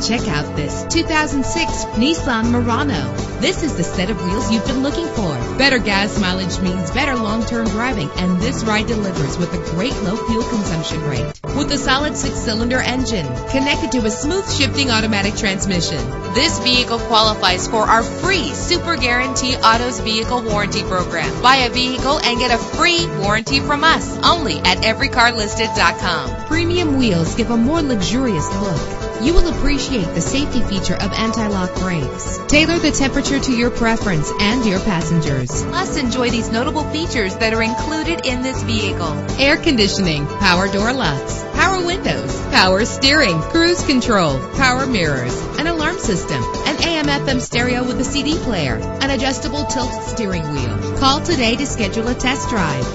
Check out this 2006 Nissan Murano. This is the set of wheels you've been looking for. Better gas mileage means better long-term driving, and this ride delivers with a great low fuel consumption rate. With a solid 6-cylinder engine connected to a smooth shifting automatic transmission, this vehicle qualifies for our free Super Guarantee Autos Vehicle Warranty Program. Buy a vehicle and get a free warranty from us only at everycarlisted.com. Premium wheels give a more luxurious look. You will appreciate the safety feature of anti-lock brakes. Tailor the temperature to your preference and your passengers. Plus, enjoy these notable features that are included in this vehicle: air conditioning, power door locks, power windows, power steering, cruise control, power mirrors, an alarm system, an AM/FM stereo with a CD player, an adjustable tilt steering wheel. Call today to schedule a test drive.